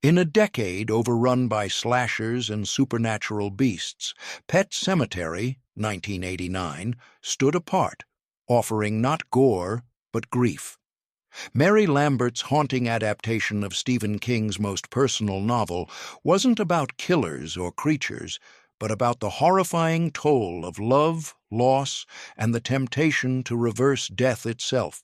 In a decade overrun by slashers and supernatural beasts, Pet Sematary, 1989, stood apart, offering not gore, but grief. Mary Lambert's haunting adaptation of Stephen King's most personal novel wasn't about killers or creatures, but about the horrifying toll of love, loss, and the temptation to reverse death itself.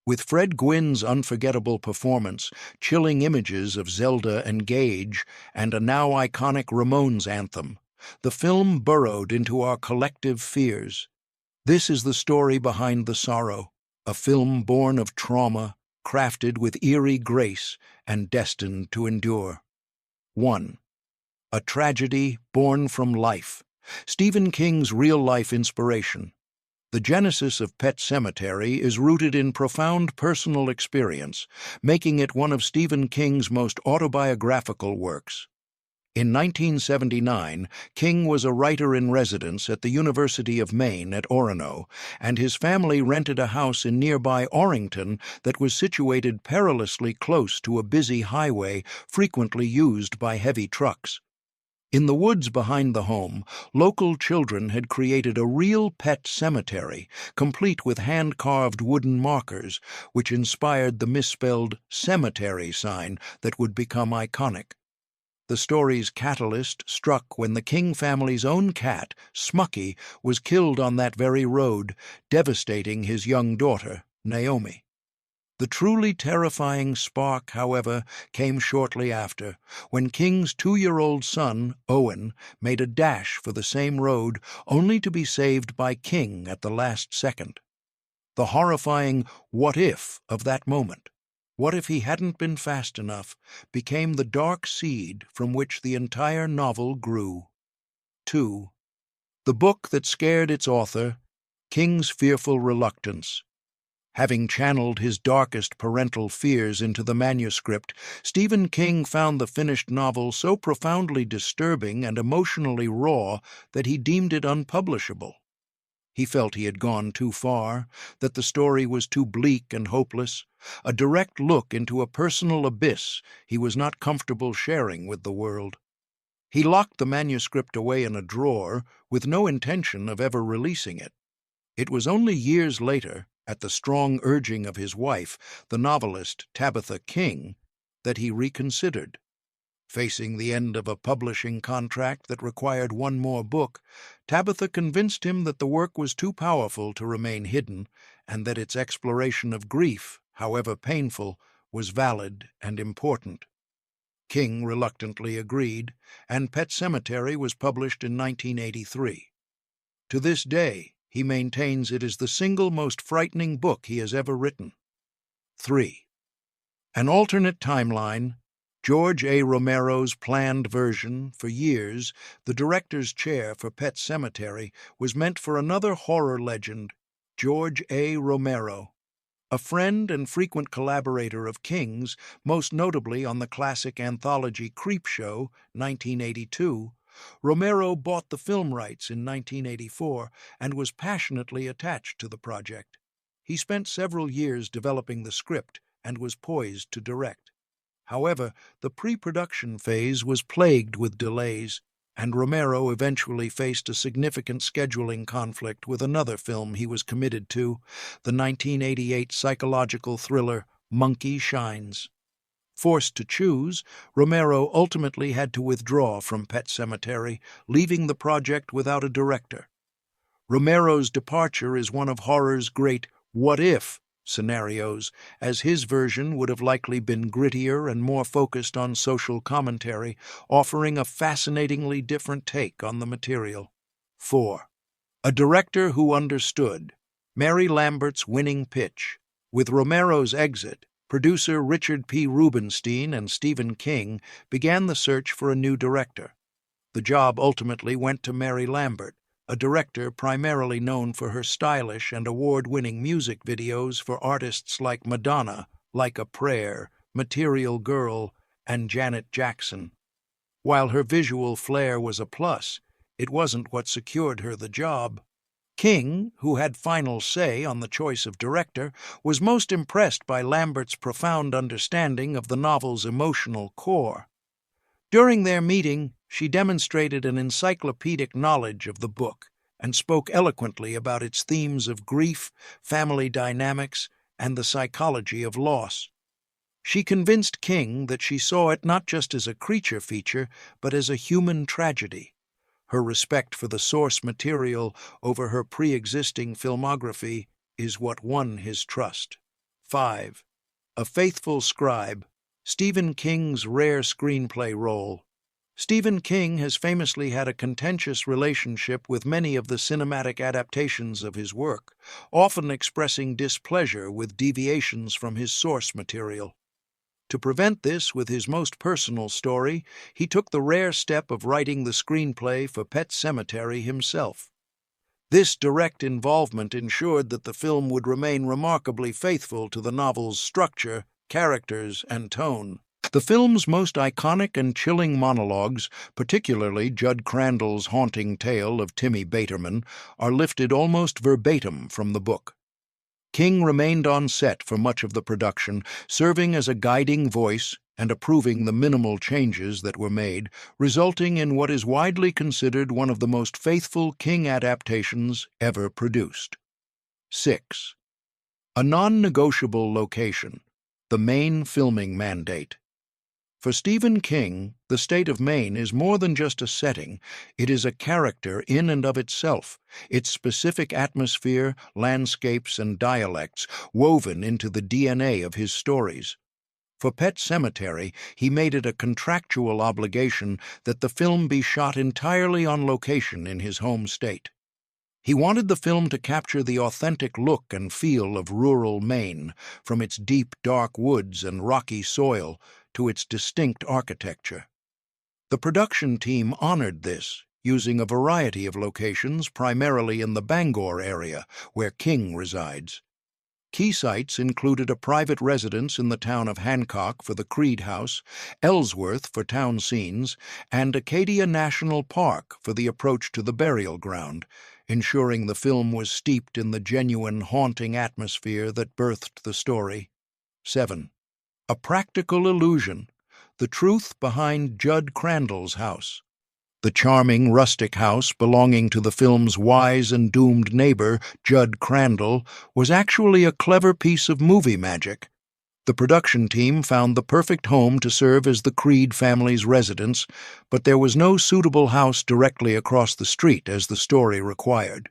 With Fred Gwynne's unforgettable performance, chilling images of Zelda and Gage, and a now iconic Ramones anthem, the film burrowed into our collective fears. This is the story behind The Sorrow, a film born of trauma, crafted with eerie grace, and destined to endure. 1. A tragedy born from life. Stephen King's real-life inspiration. The genesis of Pet Sematary is rooted in profound personal experience, making it one of Stephen King's most autobiographical works. In 1979, King was a writer-in-residence at the University of Maine at Orono, and his family rented a house in nearby Orrington that was situated perilously close to a busy highway frequently used by heavy trucks. In the woods behind the home, local children had created a real pet cemetery, complete with hand-carved wooden markers, which inspired the misspelled cemetery sign that would become iconic. The story's catalyst struck when the King family's own cat, Smucky, was killed on that very road, devastating his young daughter, Naomi. The truly terrifying spark, however, came shortly after, when King's 2-year-old son, Owen, made a dash for the same road, only to be saved by King at the last second. The horrifying what if of that moment, what if he hadn't been fast enough, became the dark seed from which the entire novel grew. 2. The book that scared its author, King's fearful reluctance. Having channeled his darkest parental fears into the manuscript, Stephen King found the finished novel so profoundly disturbing and emotionally raw that he deemed it unpublishable. He felt he had gone too far, that the story was too bleak and hopeless, a direct look into a personal abyss he was not comfortable sharing with the world. He locked the manuscript away in a drawer with no intention of ever releasing it. It was only years later, at the strong urging of his wife, the novelist Tabitha King, that he reconsidered. Facing the end of a publishing contract that required one more book, Tabitha convinced him that the work was too powerful to remain hidden, and that its exploration of grief, however painful, was valid and important. King reluctantly agreed, and Pet Sematary was published in 1983. To this day, he maintains it is the single most frightening book he has ever written. 3. An alternate timeline. George A. Romero's planned version, for years, the director's chair for Pet Sematary, was meant for another horror legend, George A. Romero. A friend and frequent collaborator of King's, most notably on the classic anthology Creepshow, 1982, Romero bought the film rights in 1984 and was passionately attached to the project. He spent several years developing the script and was poised to direct. However, the pre-production phase was plagued with delays, and Romero eventually faced a significant scheduling conflict with another film he was committed to, the 1988 psychological thriller Monkey Shines. Forced to choose, Romero ultimately had to withdraw from Pet Sematary, leaving the project without a director. Romero's departure is one of horror's great what-if scenarios, as his version would have likely been grittier and more focused on social commentary, offering a fascinatingly different take on the material. 4. A director who understood. Mary Lambert's winning pitch. With Romero's exit, producer Richard P. Rubenstein and Stephen King began the search for a new director. The job ultimately went to Mary Lambert, a director primarily known for her stylish and award-winning music videos for artists like Madonna, Like a Prayer, Material Girl, and Janet Jackson. While her visual flair was a plus, it wasn't what secured her the job. King, who had final say on the choice of director, was most impressed by Lambert's profound understanding of the novel's emotional core. During their meeting, she demonstrated an encyclopedic knowledge of the book and spoke eloquently about its themes of grief, family dynamics, and the psychology of loss. She convinced King that she saw it not just as a creature feature, but as a human tragedy. Her respect for the source material over her pre-existing filmography is what won his trust. 5. A faithful scribe. Stephen King's rare screenplay role. Stephen King has famously had a contentious relationship with many of the cinematic adaptations of his work, often expressing displeasure with deviations from his source material. To prevent this with his most personal story, he took the rare step of writing the screenplay for Pet Sematary himself. This direct involvement ensured that the film would remain remarkably faithful to the novel's structure, characters, and tone. The film's most iconic and chilling monologues, particularly Judd Crandall's haunting tale of Timmy Baterman, are lifted almost verbatim from the book. King remained on set for much of the production, serving as a guiding voice and approving the minimal changes that were made, resulting in what is widely considered one of the most faithful King adaptations ever produced. 6. A non-negotiable location. The Maine filming mandate. For Stephen King, the state of Maine is more than just a setting. It is a character in and of itself, its specific atmosphere, landscapes, and dialects woven into the DNA of his stories. For Pet Sematary, he made it a contractual obligation that the film be shot entirely on location in his home state. He wanted the film to capture the authentic look and feel of rural Maine, from its deep, dark woods and rocky soil to its distinct architecture. The production team honored this, using a variety of locations primarily in the Bangor area, where King resides. Key sites included a private residence in the town of Hancock for the Creed House, Ellsworth for town scenes, and Acadia National Park for the approach to the burial ground, ensuring the film was steeped in the genuine, haunting atmosphere that birthed the story. 7. A practical illusion. The truth behind Judd Crandall's house. The charming rustic house belonging to the film's wise and doomed neighbor, Judd Crandall, was actually a clever piece of movie magic. The production team found the perfect home to serve as the Creed family's residence, but there was no suitable house directly across the street as the story required.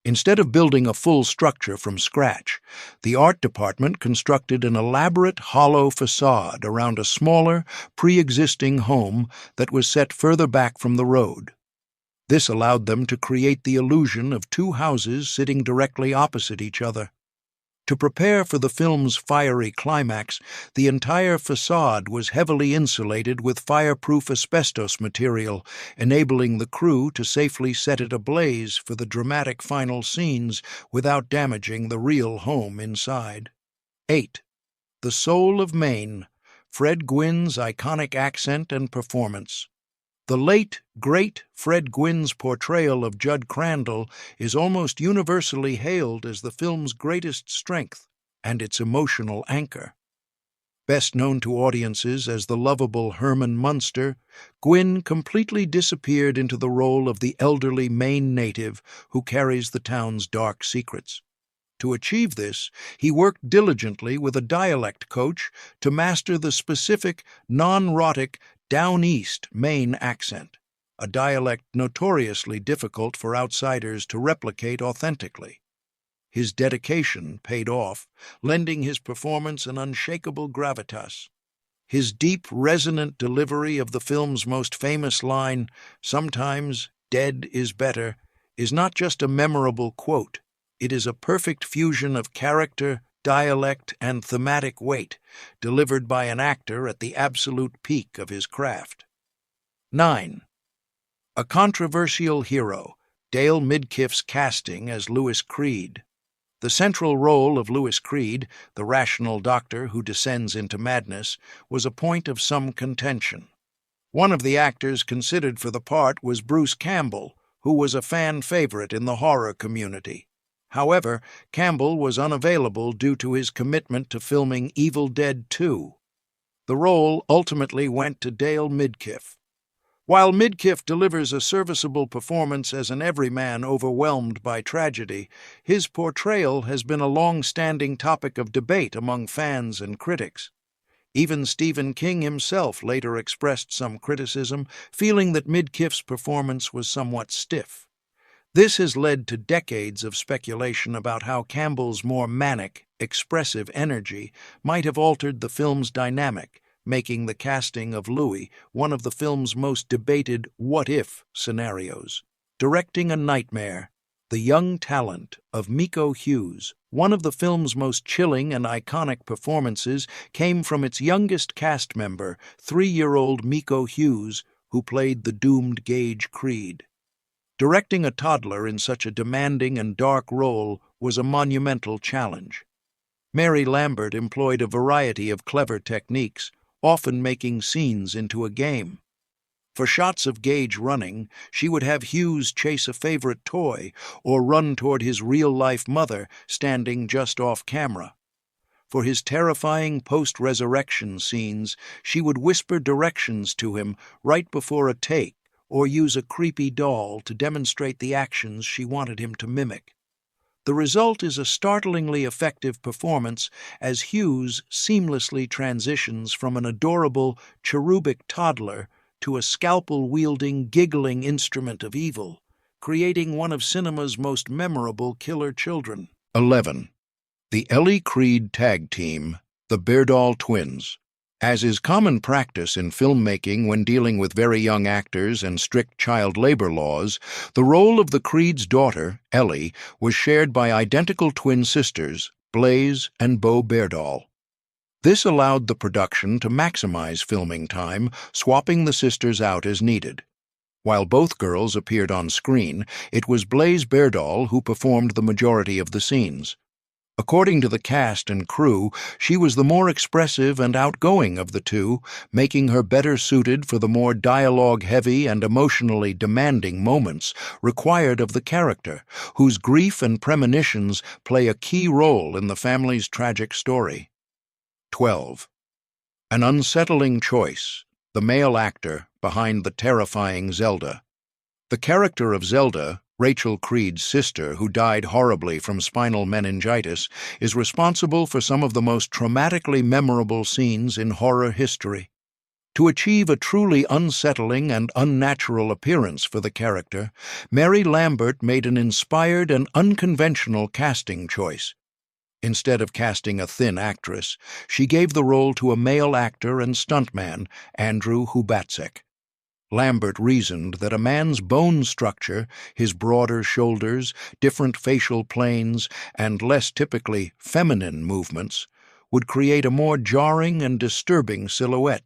Instead of building a full structure from scratch, the art department constructed an elaborate hollow facade around a smaller, pre-existing home that was set further back from the road. This allowed them to create the illusion of two houses sitting directly opposite each other. To prepare for the film's fiery climax, the entire facade was heavily insulated with fireproof asbestos material, enabling the crew to safely set it ablaze for the dramatic final scenes without damaging the real home inside. 8. The Soul of Maine. Fred Gwynne's iconic accent and performance. The late, great Fred Gwynne's portrayal of Judd Crandall is almost universally hailed as the film's greatest strength and its emotional anchor. Best known to audiences as the lovable Herman Munster, Gwynne completely disappeared into the role of the elderly Maine native who carries the town's dark secrets. To achieve this, he worked diligently with a dialect coach to master the specific, non-rhotic, down-east Maine accent, a dialect notoriously difficult for outsiders to replicate authentically. His dedication paid off, lending his performance an unshakable gravitas. His deep, resonant delivery of the film's most famous line, "Sometimes dead is better," is not just a memorable quote. It is a perfect fusion of character, dialect, and thematic weight, delivered by an actor at the absolute peak of his craft. 9. A controversial hero. Dale Midkiff's casting as Louis Creed. The central role of Louis Creed, the rational doctor who descends into madness, was a point of some contention. One of the actors considered for the part was Bruce Campbell, who was a fan favorite in the horror community. However, Campbell was unavailable due to his commitment to filming Evil Dead 2. The role ultimately went to Dale Midkiff. While Midkiff delivers a serviceable performance as an everyman overwhelmed by tragedy, his portrayal has been a long-standing topic of debate among fans and critics. Even Stephen King himself later expressed some criticism, feeling that Midkiff's performance was somewhat stiff. This has led to decades of speculation about how Campbell's more manic, expressive energy might have altered the film's dynamic, making the casting of Louis one of the film's most debated what-if scenarios. Directing a nightmare, the young talent of Miko Hughes, one of the film's most chilling and iconic performances, came from its youngest cast member, 3-year-old Miko Hughes, who played the doomed Gage Creed. Directing a toddler in such a demanding and dark role was a monumental challenge. Mary Lambert employed a variety of clever techniques, often making scenes into a game. For shots of Gage running, she would have Hughes chase a favorite toy or run toward his real-life mother standing just off camera. For his terrifying post-resurrection scenes, she would whisper directions to him right before a take or use a creepy doll to demonstrate the actions she wanted him to mimic. The result is a startlingly effective performance as Hughes seamlessly transitions from an adorable, cherubic toddler to a scalpel-wielding, giggling instrument of evil, creating one of cinema's most memorable killer children. 11. The Ellie Creed Tag Team, the Berdahl Twins. As is common practice in filmmaking when dealing with very young actors and strict child labor laws, the role of the Creed's daughter, Ellie, was shared by identical twin sisters, Blaze and Bo Berdahl. This allowed the production to maximize filming time, swapping the sisters out as needed. While both girls appeared on screen, it was Blaze Berdahl who performed the majority of the scenes. According to the cast and crew, she was the more expressive and outgoing of the two, making her better suited for the more dialogue-heavy and emotionally demanding moments required of the character, whose grief and premonitions play a key role in the family's tragic story. 12. An unsettling choice, the male actor behind the terrifying Zelda. The character of Zelda, Rachel Creed's sister, who died horribly from spinal meningitis, is responsible for some of the most traumatically memorable scenes in horror history. To achieve a truly unsettling and unnatural appearance for the character, Mary Lambert made an inspired and unconventional casting choice. Instead of casting a thin actress, she gave the role to a male actor and stuntman, Andrew Hubatsek. Lambert reasoned that a man's bone structure, his broader shoulders, different facial planes, and less typically feminine movements, would create a more jarring and disturbing silhouette.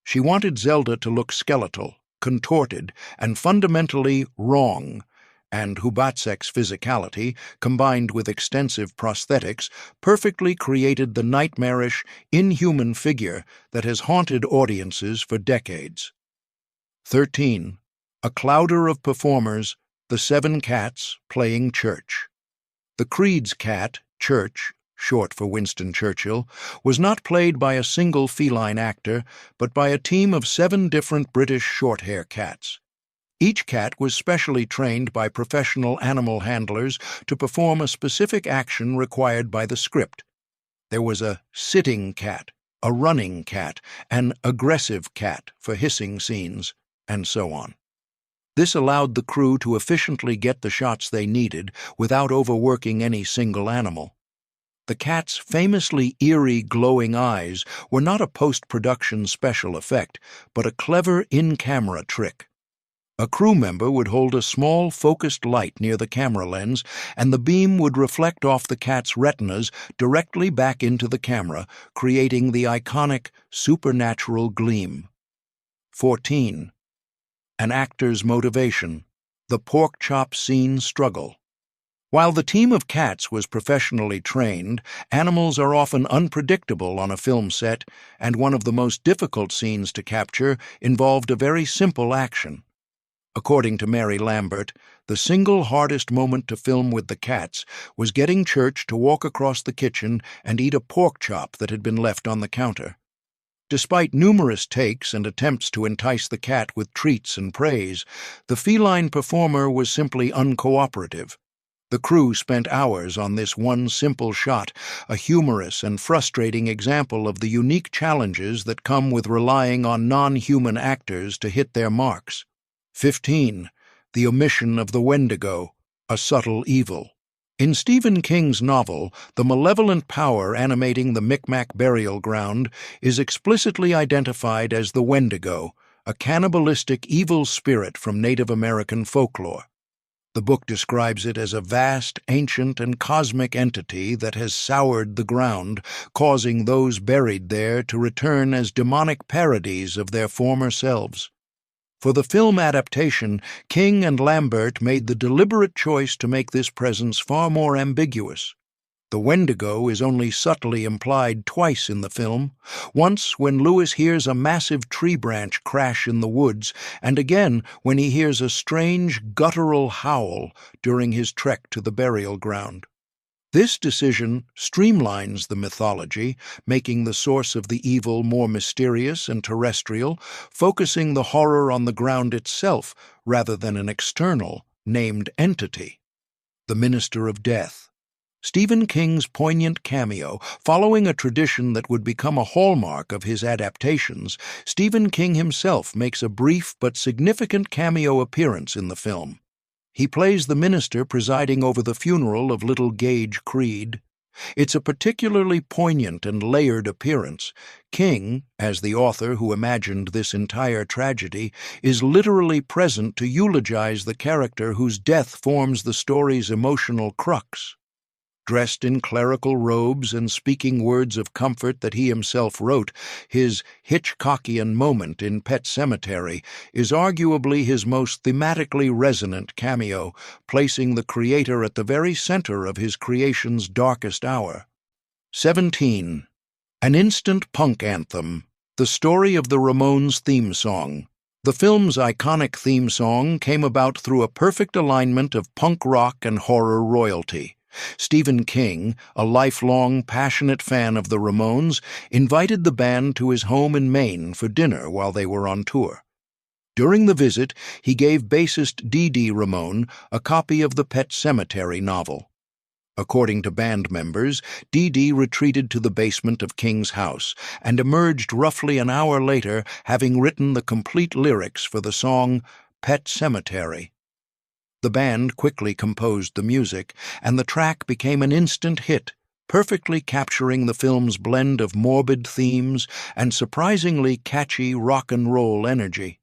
She wanted Zelda to look skeletal, contorted, and fundamentally wrong, and Hubatsek's physicality, combined with extensive prosthetics, perfectly created the nightmarish, inhuman figure that has haunted audiences for decades. 13. A Clowder of performers, the 7 cats playing church. The Creed's cat, Church, short for Winston Churchill, was not played by a single feline actor, but by a team of 7 different British short-hair cats. Each cat was specially trained by professional animal handlers to perform a specific action required by the script. There was a sitting cat, a running cat, an aggressive cat for hissing scenes, and so on. This allowed the crew to efficiently get the shots they needed without overworking any single animal. The cat's famously eerie glowing eyes were not a post-production special effect, but a clever in-camera trick. A crew member would hold a small focused light near the camera lens, and the beam would reflect off the cat's retinas directly back into the camera, creating the iconic supernatural gleam. 14. An actor's motivation, the pork chop scene struggle. While the team of cats was professionally trained, animals are often unpredictable on a film set, and one of the most difficult scenes to capture involved a very simple action. According to Mary Lambert, the single hardest moment to film with the cats was getting Church to walk across the kitchen and eat a pork chop that had been left on the counter. Despite numerous takes and attempts to entice the cat with treats and praise, the feline performer was simply uncooperative. The crew spent hours on this one simple shot, a humorous and frustrating example of the unique challenges that come with relying on non-human actors to hit their marks. 15. The Omission of the Wendigo, a subtle evil. In Stephen King's novel, the malevolent power animating the Micmac burial ground is explicitly identified as the Wendigo, a cannibalistic evil spirit from Native American folklore. The book describes it as a vast, ancient, and cosmic entity that has soured the ground, causing those buried there to return as demonic parodies of their former selves. For the film adaptation, King and Lambert made the deliberate choice to make this presence far more ambiguous. The Wendigo is only subtly implied twice in the film, once when Lewis hears a massive tree branch crash in the woods, and again when he hears a strange, guttural howl during his trek to the burial ground. This decision streamlines the mythology, making the source of the evil more mysterious and terrestrial, focusing the horror on the ground itself rather than an external, named entity. The Minister of Death. Stephen King's poignant cameo, following a tradition that would become a hallmark of his adaptations, Stephen King himself makes a brief but significant cameo appearance in the film. He plays the minister presiding over the funeral of little Gage Creed. It's a particularly poignant and layered appearance. King, as the author who imagined this entire tragedy, is literally present to eulogize the character whose death forms the story's emotional crux. Dressed in clerical robes and speaking words of comfort that he himself wrote, his Hitchcockian moment in Pet Sematary is arguably his most thematically resonant cameo, placing the creator at the very center of his creation's darkest hour. 17. An instant punk anthem, the story of the Ramones theme song. The film's iconic theme song came about through a perfect alignment of punk rock and horror royalty. Stephen King, a lifelong, passionate fan of the Ramones, invited the band to his home in Maine for dinner while they were on tour. During the visit, he gave bassist Dee Dee Ramone a copy of the Pet Sematary novel. According to band members, Dee Dee retreated to the basement of King's house and emerged roughly an hour later having written the complete lyrics for the song Pet Sematary. The band quickly composed the music, and the track became an instant hit, perfectly capturing the film's blend of morbid themes and surprisingly catchy rock and roll energy.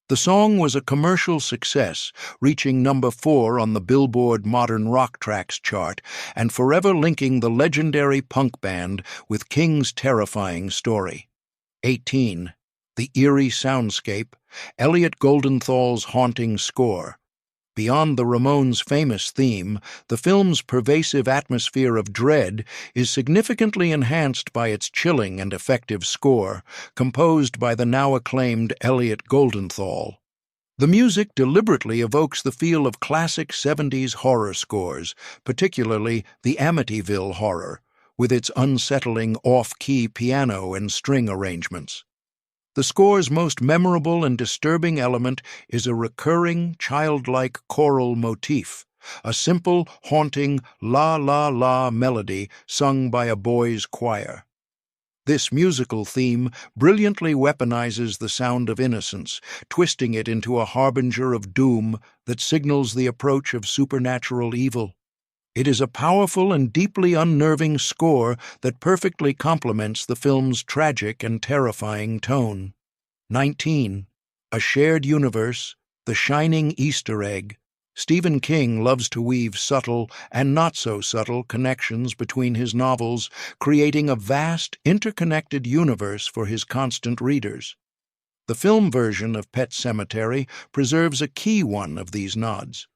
The song was a commercial success, reaching number 4 on the Billboard Modern Rock Tracks chart and forever linking the legendary punk band with King's terrifying story. 18. The Eerie Soundscape, Elliot Goldenthal's haunting score. Beyond the Ramones' famous theme, the film's pervasive atmosphere of dread is significantly enhanced by its chilling and effective score, composed by the now-acclaimed Elliot Goldenthal. The music deliberately evokes the feel of classic 70s horror scores, particularly the Amityville Horror, with its unsettling off-key piano and string arrangements. The score's most memorable and disturbing element is a recurring, childlike choral motif, a simple, haunting la-la-la melody sung by a boys' choir. This musical theme brilliantly weaponizes the sound of innocence, twisting it into a harbinger of doom that signals the approach of supernatural evil. It is a powerful and deeply unnerving score that perfectly complements the film's tragic and terrifying tone. 19. A Shared Universe, The Shining Easter Egg. Stephen King loves to weave subtle and not-so-subtle connections between his novels, creating a vast, interconnected universe for his constant readers. The film version of Pet Sematary preserves a key one of these nods.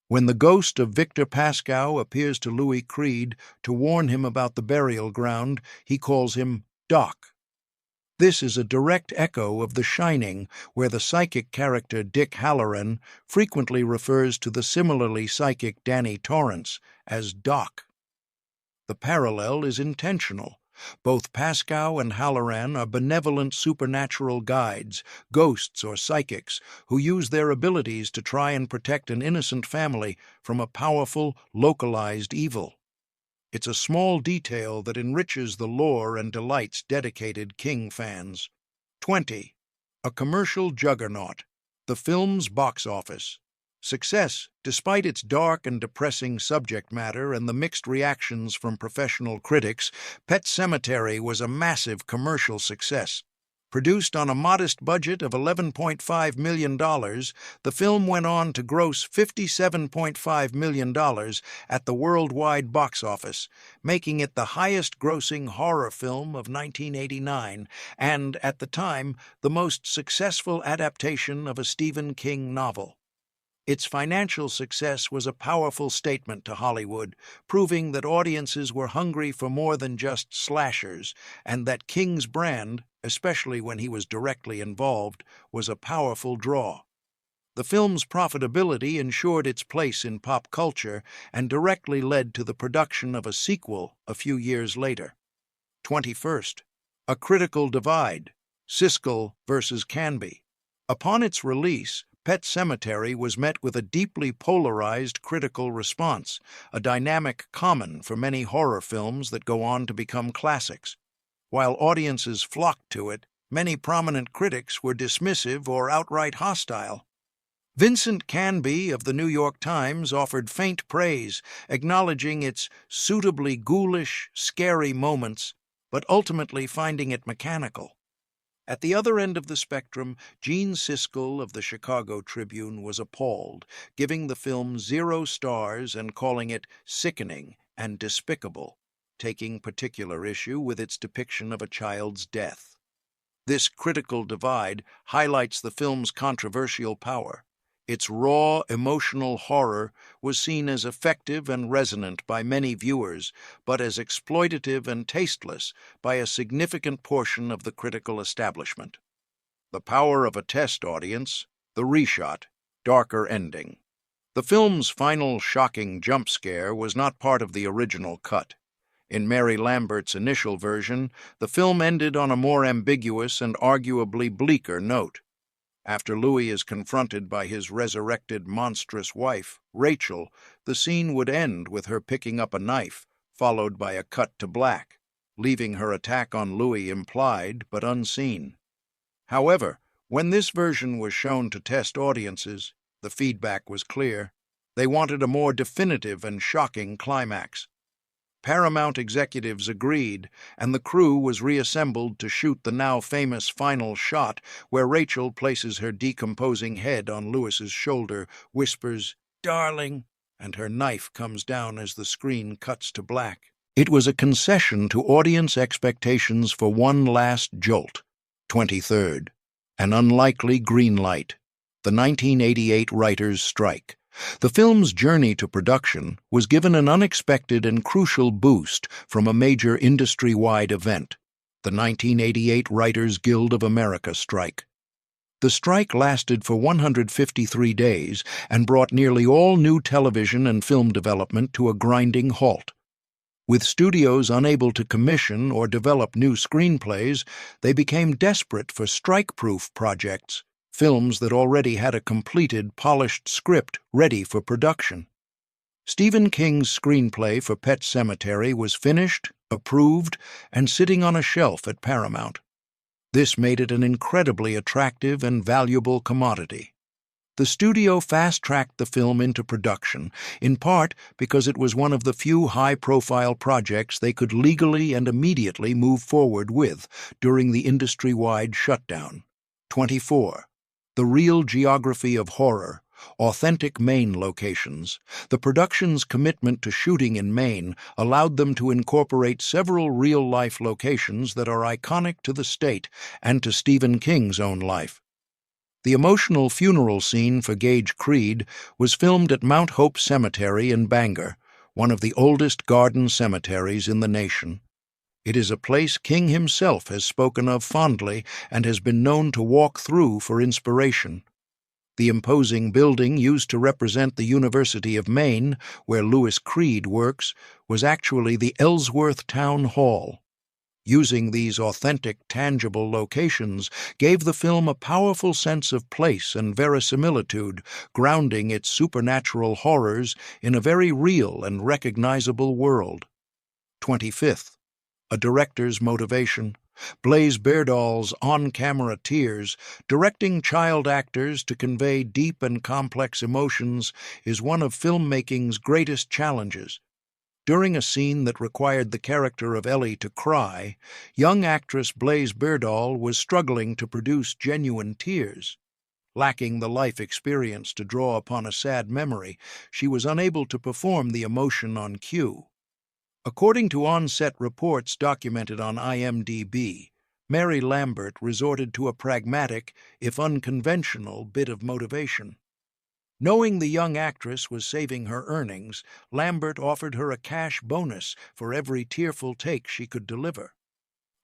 When the ghost of Victor Pascow appears to Louis Creed to warn him about the burial ground, he calls him Doc. This is a direct echo of The Shining, where the psychic character Dick Halloran frequently refers to the similarly psychic Danny Torrance as Doc. The parallel is intentional. Both Pascoe and Halloran are benevolent supernatural guides, ghosts or psychics, who use their abilities to try and protect an innocent family from a powerful, localized evil. It's a small detail that enriches the lore and delights dedicated King fans. 20. A commercial juggernaut. The film's box office. Success, despite its dark and depressing subject matter and the mixed reactions from professional critics, Pet Sematary was a massive commercial success. Produced on a modest budget of $11.5 million, the film went on to gross $57.5 million at the worldwide box office, making it the highest-grossing horror film of 1989 and, at the time, the most successful adaptation of a Stephen King novel. Its financial success was a powerful statement to Hollywood, proving that audiences were hungry for more than just slashers, and that King's brand, especially when he was directly involved, was a powerful draw. The film's profitability ensured its place in pop culture and directly led to the production of a sequel a few years later. 21st. A Critical Divide. Siskel versus Canby. Upon its release, Pet Sematary was met with a deeply polarized critical response, a dynamic common for many horror films that go on to become classics. While audiences flocked to it, many prominent critics were dismissive or outright hostile. Vincent Canby of the New York Times offered faint praise, acknowledging its suitably ghoulish, scary moments, but ultimately finding it mechanical. At the other end of the spectrum, Gene Siskel of the Chicago Tribune was appalled, giving the film 0 stars and calling it sickening and despicable, taking particular issue with its depiction of a child's death. This critical divide highlights the film's controversial power. Its raw, emotional horror was seen as effective and resonant by many viewers, but as exploitative and tasteless by a significant portion of the critical establishment. The power of a test audience, the reshot, darker ending. The film's final shocking jump scare was not part of the original cut. In Mary Lambert's initial version, the film ended on a more ambiguous and arguably bleaker note. After Louis is confronted by his resurrected monstrous wife, Rachel, the scene would end with her picking up a knife, followed by a cut to black, leaving her attack on Louis implied but unseen. However, when this version was shown to test audiences, the feedback was clear. They wanted a more definitive and shocking climax. Paramount executives agreed, and the crew was reassembled to shoot the now famous final shot where Rachel places her decomposing head on Louis's shoulder, whispers, "Darling," and her knife comes down as the screen cuts to black. It was a concession to audience expectations for one last jolt. 23rd. An Unlikely Green Light. The 1988 writers' strike. The film's journey to production was given an unexpected and crucial boost from a major industry-wide event, the 1988 Writers Guild of America strike. The strike lasted for 153 days and brought nearly all new television and film development to a grinding halt. With studios unable to commission or develop new screenplays, they became desperate for strike-proof projects, films that already had a completed, polished script ready for production. Stephen King's screenplay for Pet Sematary was finished, approved, and sitting on a shelf at Paramount. This made it an incredibly attractive and valuable commodity. The studio fast-tracked the film into production, in part because it was one of the few high-profile projects they could legally and immediately move forward with during the industry-wide shutdown. 24. The Real Geography of Horror, Authentic Maine Locations. The production's commitment to shooting in Maine allowed them to incorporate several real-life locations that are iconic to the state and to Stephen King's own life. The emotional funeral scene for Gage Creed was filmed at Mount Hope Cemetery in Bangor, one of the oldest garden cemeteries in the nation. It is a place King himself has spoken of fondly and has been known to walk through for inspiration. The imposing building used to represent the University of Maine, where Louis Creed works, was actually the Ellsworth Town Hall. Using these authentic, tangible locations gave the film a powerful sense of place and verisimilitude, grounding its supernatural horrors in a very real and recognizable world. 25th. A director's motivation. Blaise Berdahl's on-camera tears, directing child actors to convey deep and complex emotions, is one of filmmaking's greatest challenges. During a scene that required the character of Ellie to cry, young actress Blaise Berdahl was struggling to produce genuine tears. Lacking the life experience to draw upon a sad memory, she was unable to perform the emotion on cue. According to on-set reports documented on IMDb, Mary Lambert resorted to a pragmatic, if unconventional, bit of motivation. Knowing the young actress was saving her earnings, Lambert offered her a cash bonus for every tearful take she could deliver.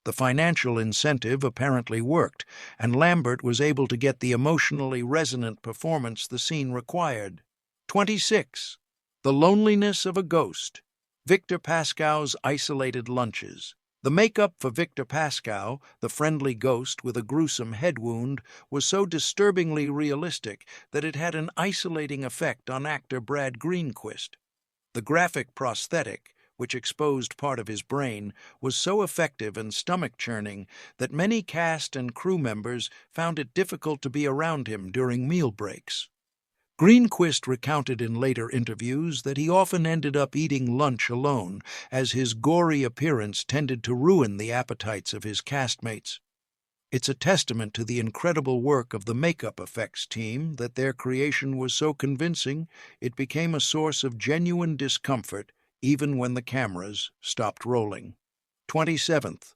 The financial incentive apparently worked, and Lambert was able to get the emotionally resonant performance the scene required. 26. The Loneliness of a Ghost. Victor Pascow's Isolated Lunches. The makeup for Victor Pascow, the friendly ghost with a gruesome head wound, was so disturbingly realistic that it had an isolating effect on actor Brad Greenquist. The graphic prosthetic, which exposed part of his brain, was so effective and stomach-churning that many cast and crew members found it difficult to be around him during meal breaks. Greenquist recounted in later interviews that he often ended up eating lunch alone, as his gory appearance tended to ruin the appetites of his castmates. It's a testament to the incredible work of the makeup effects team that their creation was so convincing it became a source of genuine discomfort even when the cameras stopped rolling. 27th.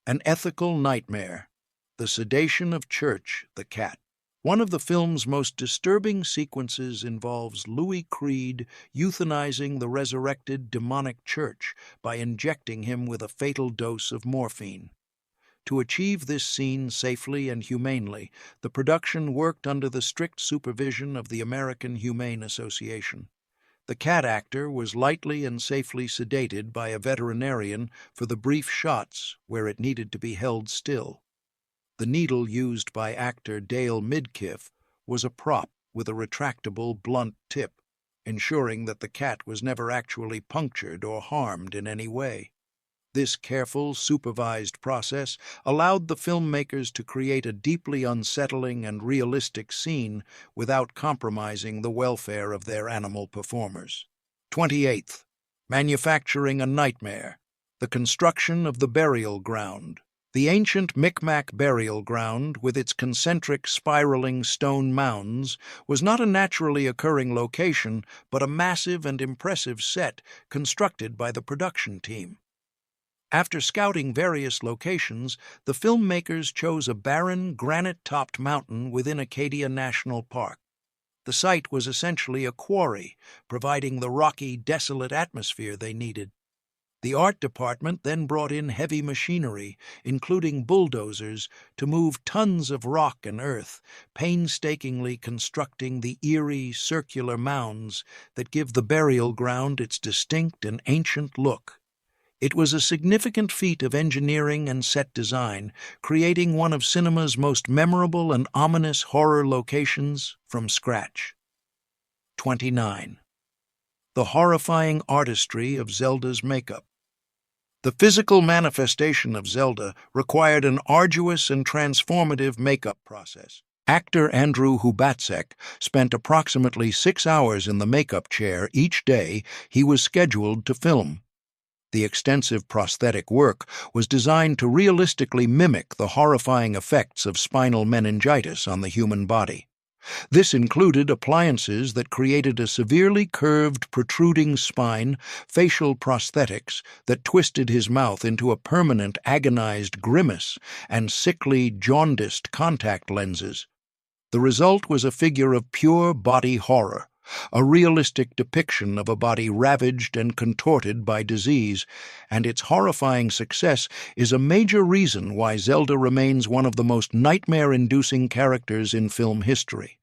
An Ethical Nightmare. The Sedation of Church, the Cat. One of the film's most disturbing sequences involves Louis Creed euthanizing the resurrected demonic church by injecting him with a fatal dose of morphine. To achieve this scene safely and humanely, the production worked under the strict supervision of the American Humane Association. The cat actor was lightly and safely sedated by a veterinarian for the brief shots where it needed to be held still. The needle used by actor Dale Midkiff was a prop with a retractable, blunt tip, ensuring that the cat was never actually punctured or harmed in any way. This careful, supervised process allowed the filmmakers to create a deeply unsettling and realistic scene without compromising the welfare of their animal performers. 28th. Manufacturing a Nightmare. The construction of the burial ground. The ancient Micmac burial ground, with its concentric spiraling stone mounds, was not a naturally occurring location, but a massive and impressive set constructed by the production team. After scouting various locations, the filmmakers chose a barren, granite-topped mountain within Acadia National Park. The site was essentially a quarry, providing the rocky, desolate atmosphere they needed. The art department then brought in heavy machinery, including bulldozers, to move tons of rock and earth, painstakingly constructing the eerie, circular mounds that give the burial ground its distinct and ancient look. It was a significant feat of engineering and set design, creating one of cinema's most memorable and ominous horror locations from scratch. 29. The horrifying artistry of Zelda's makeup. The physical manifestation of Zelda required an arduous and transformative makeup process. Actor Andrew Hubatsek spent approximately 6 hours in the makeup chair each day he was scheduled to film. The extensive prosthetic work was designed to realistically mimic the horrifying effects of spinal meningitis on the human body. This included appliances that created a severely curved, protruding spine, facial prosthetics that twisted his mouth into a permanent, agonized grimace, and sickly, jaundiced contact lenses. The result was a figure of pure body horror, a realistic depiction of a body ravaged and contorted by disease, and its horrifying success is a major reason why Zelda remains one of the most nightmare-inducing characters in film history.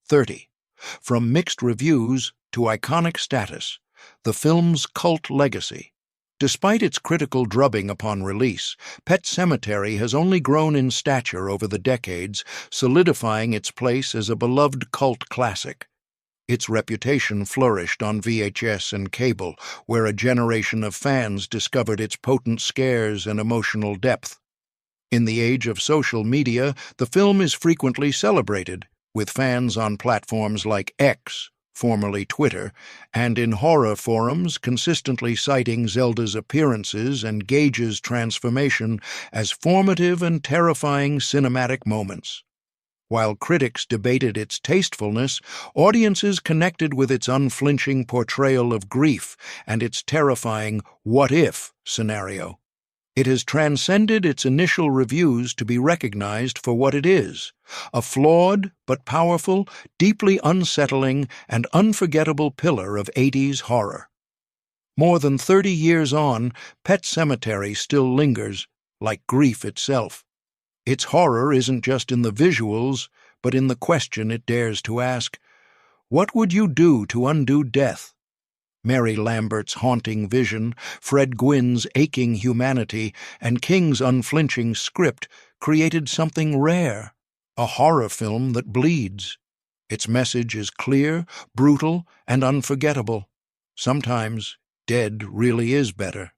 30. From mixed reviews to iconic status, the film's cult legacy. Despite its critical drubbing upon release, Pet Sematary has only grown in stature over the decades, solidifying its place as a beloved cult classic. Its reputation flourished on VHS and cable, where a generation of fans discovered its potent scares and emotional depth. In the age of social media, the film is frequently celebrated, with fans on platforms like X, formerly Twitter, and in horror forums consistently citing Zelda's appearances and Gage's transformation as formative and terrifying cinematic moments. While critics debated its tastefulness, audiences connected with its unflinching portrayal of grief and its terrifying what-if scenario. It has transcended its initial reviews to be recognized for what it is, a flawed but powerful, deeply unsettling, and unforgettable pillar of 80s horror. More than 30 years on, Pet Sematary still lingers, like grief itself. Its horror isn't just in the visuals, but in the question it dares to ask: what would you do to undo death? Mary Lambert's haunting vision, Fred Gwynne's aching humanity, and King's unflinching script created something rare, a horror film that bleeds. Its message is clear, brutal, and unforgettable. Sometimes dead really is better.